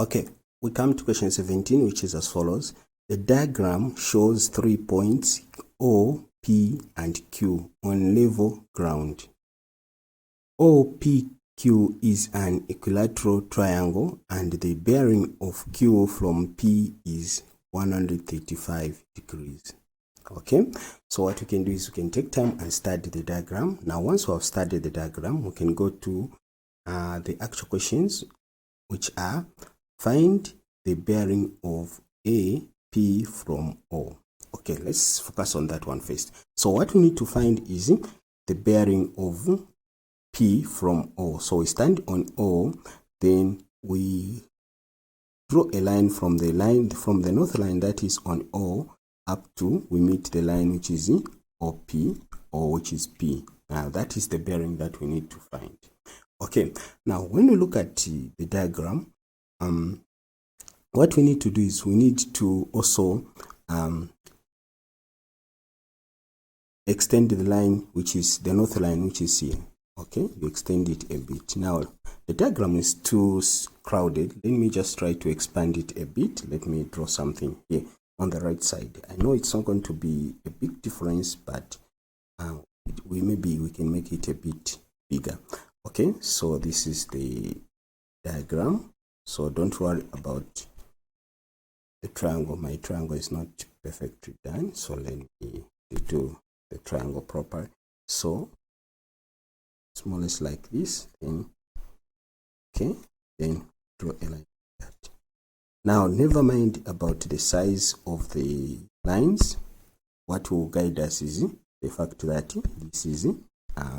Okay, we come to question 17, which is as follows. The diagram shows 3 points O, P, and Q on level ground. OPQ is an equilateral triangle and the bearing of Q from P is 135 degrees. Okay, so what we can do is we can take time and study the diagram. Now, once we have studied the diagram, we can go to the actual questions, which are find the bearing of AP from O. Okay, let's focus on that one first. So what we need to find is the bearing of P from O. So we stand on O, then we draw a line from the north line that is on O up to we meet the line which is OP, or which is P. Now that is the bearing that we need to find. Okay, now when we look at the diagram, what we need to do is we need to also extend the line, which is the north line, which is here. Okay, you extend it a bit. Now the diagram is too crowded. Let me just try to expand it a bit. Let me draw something here on the right side. I know it's not going to be a big difference, but we can make it a bit bigger. Okay, so this is the diagram. So don't worry about the triangle. My triangle is not perfectly done, so let me do the triangle proper. So it's more or less like this. Then okay, then draw a line like that. Now never mind about the size of the lines. What will guide us is the fact that this is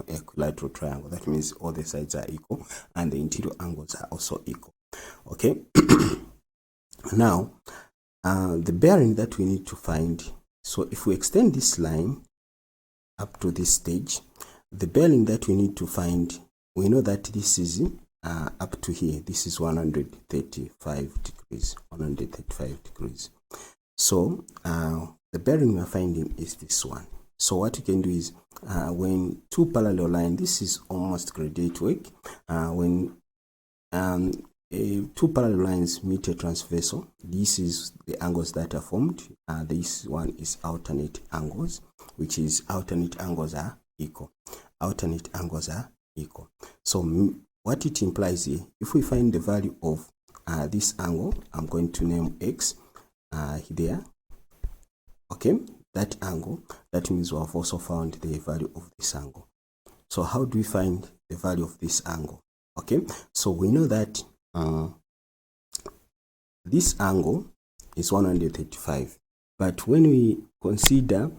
equilateral triangle. That means all the sides are equal and the interior angles are also equal. Okay. Now the bearing that we need to find, so if we extend this line up to this stage, the bearing that we need to find, we know that this is up to here, this is 135 degrees. So the bearing we are finding is this one. So what you can do is when two parallel lines, this is almost graduate work, when two parallel lines meet a transversal, this is the angles that are formed. This one is alternate angles, which is alternate angles are equal. Alternate angles are equal. So what it implies here, if we find the value of this angle, I'm going to name X there. Okay, that angle, that means we have also found the value of this angle. So how do we find the value of this angle? Okay, so we know that this angle is 135, but when we consider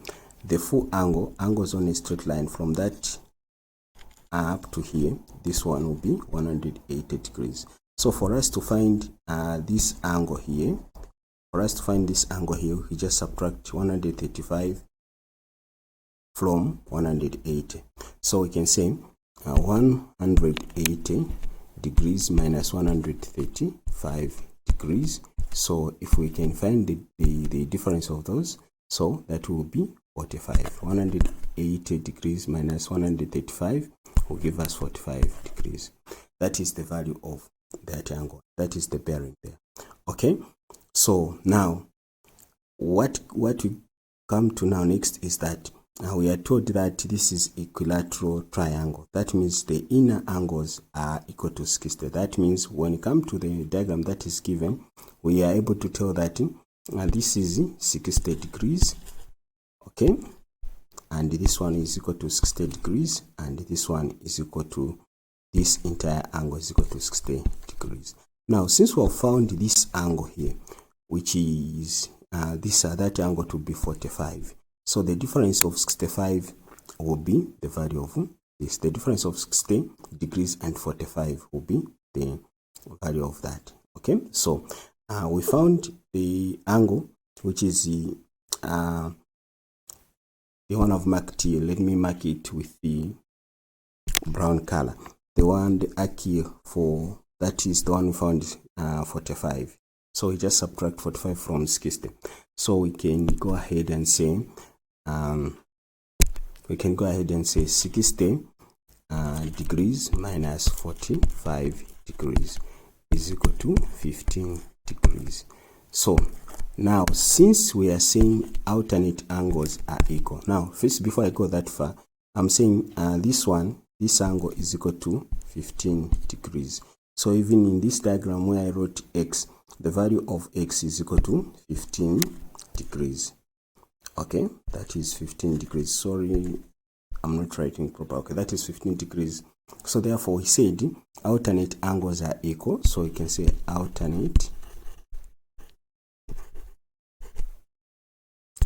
the full angles on a straight line from that up to here, this one will be 180 degrees. So for us to find this angle here, we just subtract 135 from 180. So we can say 180 degrees minus 135 degrees. So if we can find the difference of those, so that will be 45. 180 degrees minus 135 will give us 45 degrees. That is the value of that angle. That is the bearing there. Okay, so now what we come to now next is that we are told that this is equilateral triangle. That means the inner angles are equal to 60. That means when you come to the diagram that is given, we are able to tell that this is 60 degrees. Okay, and this one is equal to 60 degrees, and this one is equal to, this entire angle is equal to 60 degrees. Now, since we have found this angle here, which is that angle to be 45, so the difference of 65 will be the value of this. The difference of 60 degrees and 45 will be the value of that. Okay, so we found the angle, which is the one I've marked here. Let me mark it with the brown color. The one, the arc here for that is the one we found 45. So we just subtract 45 from 60. So we can go ahead and say 60 degrees minus 45 degrees is equal to 15 degrees. So now, since we are saying alternate angles are equal, now first, before I go that far, I'm saying this angle is equal to 15 degrees. So even in this diagram where I wrote x, the value of x is equal to 15 degrees. Okay, that is 15 degrees. Sorry, I'm not writing proper. Okay, that is 15 degrees. So therefore, he said alternate angles are equal. So you can say alternate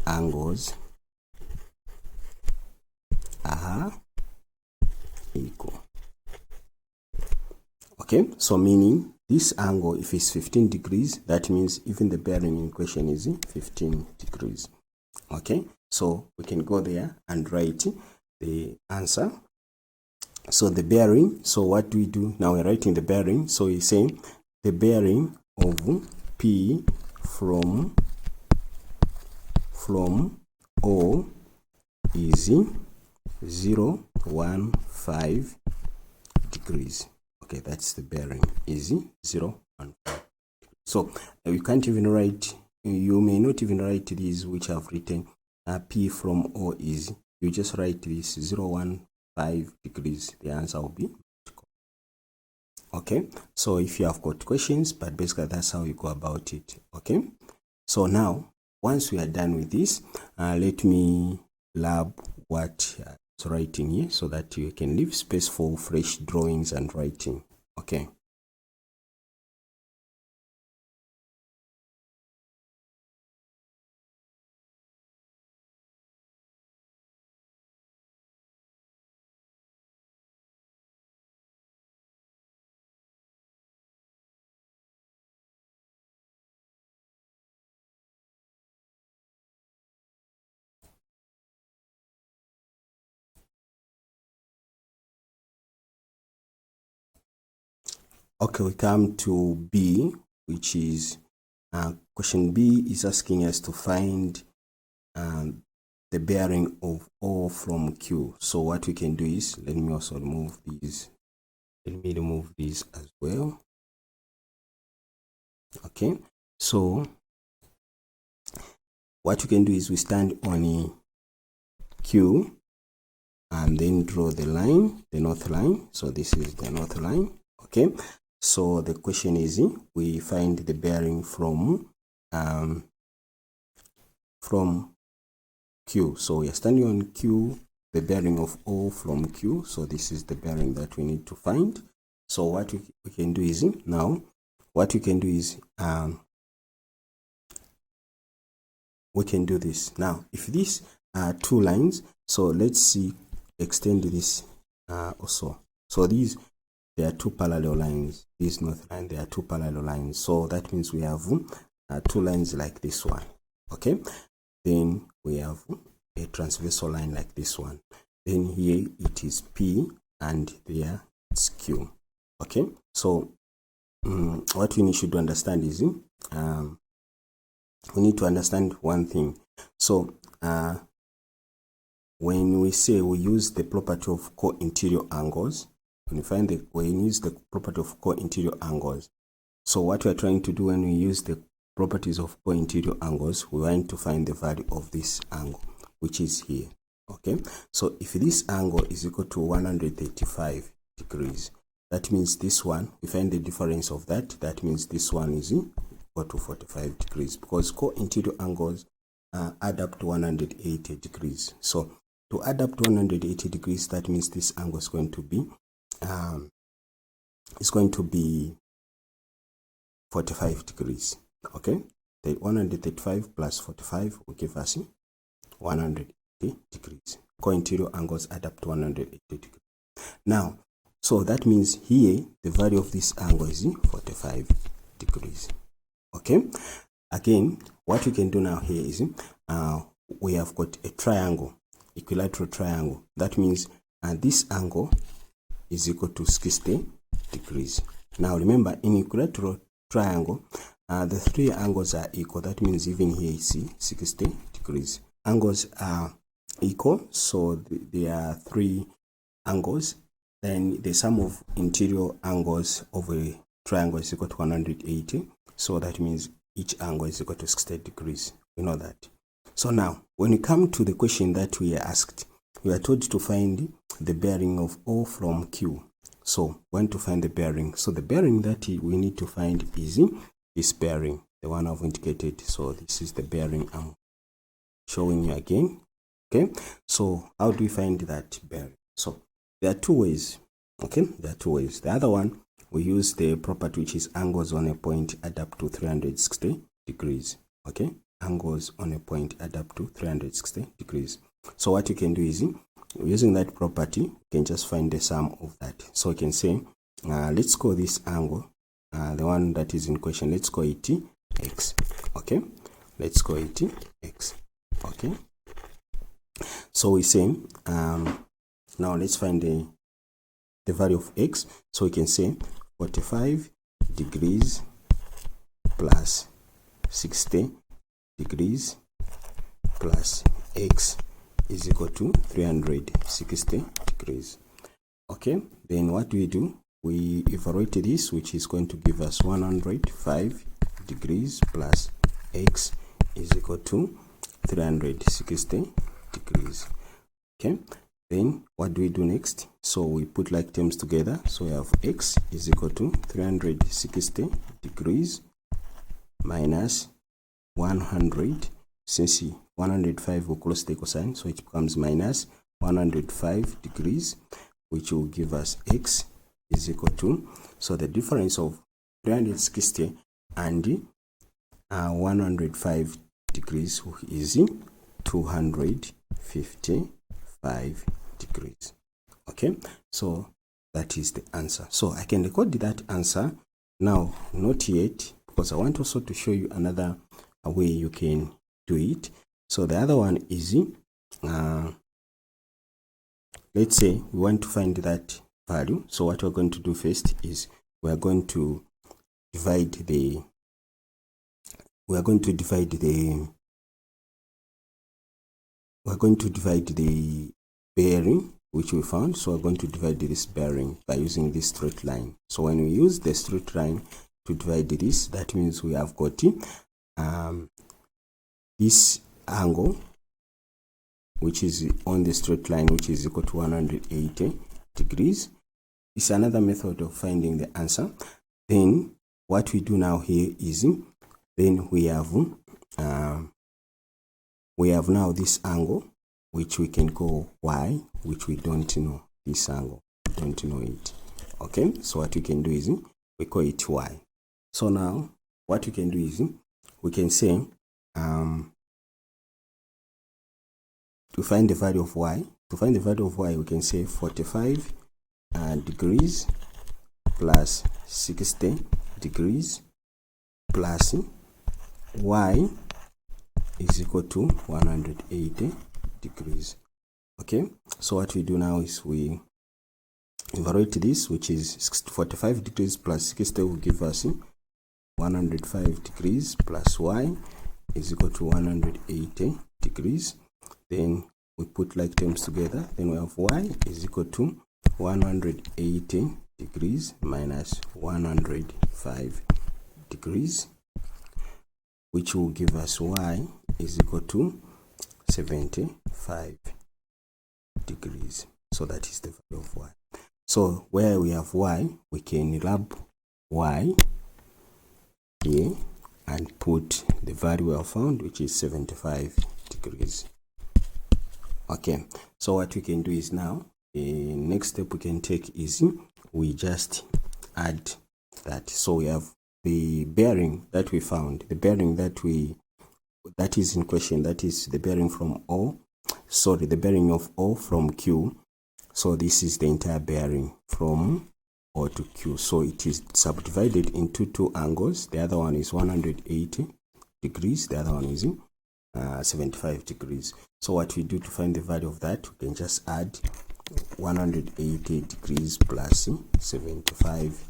angles are equal. Okay, so meaning this angle, if it's 15 degrees, that means even the bearing in question is 15 degrees. Okay, so we can go there and write the answer. So the bearing, so what do we do? Now we're writing the bearing. So he's saying the bearing of P from O is 0.15 degrees. Okay, that's the bearing, is 0.15. So you can't even write, you may not even write these which I've written, P from O is, you just write this 0.15 degrees, the answer will be. Okay, so if you have got questions, but basically that's how you go about it. Okay, so now once we are done with this, let me lab what it's writing here so that you can leave space for fresh drawings and writing. Okay. Okay, we come to B, which is question B is asking us to find the bearing of O from Q. So what we can do is, let me also remove these. Let me remove these as well. Okay, so what we can do is we stand on a Q and then draw the line, the north line. So this is the north line. Okay, so the question is, we find the bearing from Q. So we are standing on Q, the bearing of O from Q. So this is the bearing that we need to find. So what we can do is, now what we can do is we can do this. Now if these are two lines, so let's see, extend this also. So these, there are two parallel lines. This north line, there are two parallel lines. So that means we have two lines like this one. Okay, then we have a transversal line like this one. Then here it is P and there it's Q. Okay, so what we should understand is we need to understand one thing. So when we say we use the property of co-interior angles, when we use the property of co-interior angles, so what we are trying to do when we use the properties of co-interior angles, we want to find the value of this angle, which is here. Okay, so if this angle is equal to 135 degrees, that means this one, we find the difference of that. That means this one is equal to 45 degrees, because co-interior angles add up to 180 degrees. So to add up to 180 degrees, that means this angle is going to be 45 degrees. Okay, the 135 plus 45 will give us 180 degrees. Co-interior angles add up to 180 degrees. Now, so that means here the value of this angle is 45 degrees. Okay, again, what we can do now here is we have got a triangle, equilateral triangle. That means this angle is equal to 60 degrees. Now remember, in equilateral triangle, the three angles are equal. That means even here you see 60 degrees. Angles are equal, so there are three angles. Then the sum of interior angles of a triangle is equal to 180. So that means each angle is equal to 60 degrees. We know that. So now, when we come to the question that we are asked, we are told to find the bearing of O from Q. So, when to find the bearing? So, the bearing that we need to find is this bearing, the one I've indicated. So, this is the bearing I'm showing you again. Okay, so how do we find that bearing? So, there are two ways. Okay, there are two ways. The other one, we use the property which is angles on a point add up to 360 degrees. Okay, angles on a point add up to 360 degrees. So, what you can do is, using that property, you can just find the sum of that. So you can say, let's call this angle, the one that is in question, let's call it x. Okay, let's call it x. Okay, so we say, now let's find the value of x. So we can say 45 degrees plus 60 degrees plus x is equal to 360 degrees. Okay, then what do? We evaluate this, which is going to give us 105 degrees plus x is equal to 360 degrees. Okay, then what do we do next? So we put like terms together. So we have x is equal to 360 degrees minus 100. Since 105 will close the equal sign, so it becomes minus 105 degrees, which will give us x is equal to, so the difference of 360 and 105 degrees is 255 degrees. Okay, so that is the answer. So I can record that answer now, not yet, because I want also to show you another way you can do it. So the other one is, let's say we want to find that value. So what we're going to do first is we're going to divide the bearing which we found. So we're going to divide this bearing by using this straight line. So when we use the straight line to divide this, that means we have got this angle which is on the straight line, which is equal to 180 degrees. It's another method of finding the answer. Then what we do now here is, then we have now this angle which we can call y, which we don't know. This angle, we don't know it. Okay, so what we can do is we call it y. So now what we can do is we can say, to find the value of y, we can say 45 degrees plus 60 degrees plus y is equal to 180 degrees. Okay, so what we do now is we evaluate this, which is 45 degrees plus 60 will give us 105 degrees plus y is equal to 180 degrees. Then we put like terms together. Then we have y is equal to 180 degrees minus 105 degrees, which will give us y is equal to 75 degrees. So that is the value of y. So where we have y, we can rub y here and put the value we have found, which is 75 degrees. Okay, so what we can do is now, the next step we can take is we just add that. So we have the bearing that we found, the bearing that is in question, that is the bearing from the bearing of O from Q. So this is the entire bearing from O to Q. So it is subdivided into two angles. The other one is 180 degrees, the other one is 75 degrees. So what we do to find the value of that, we can just add 180 degrees plus 75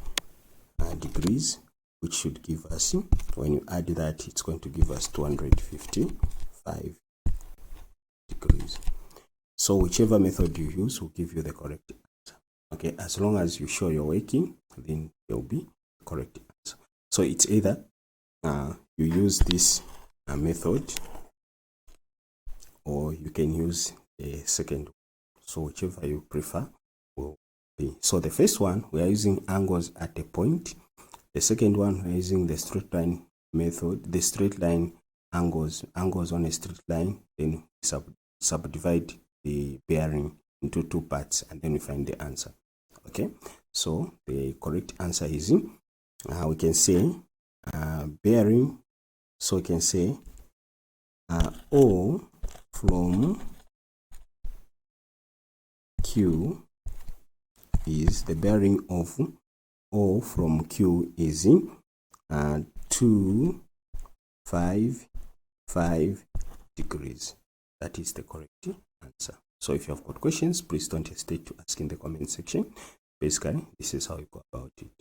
degrees, which should give us, when you add that, it's going to give us 255 degrees. So whichever method you use will give you the correct answer. Okay, as long as you show you're working, then you'll be correct answer. So it's either you use this method, or you can use a second one. So whichever you prefer will be. So the first one, we are using angles at a point. The second one, we are using the straight line method, the straight line angles on a straight line. Then subdivide the bearing into two parts, and then we find the answer. Okay, so the correct answer is we can say bearing. So we can say O from Q is the bearing of O from Q is 255 degrees. That is the correct answer. So if you have got questions, please don't hesitate to ask in the comment section. Basically, this is how you go about it.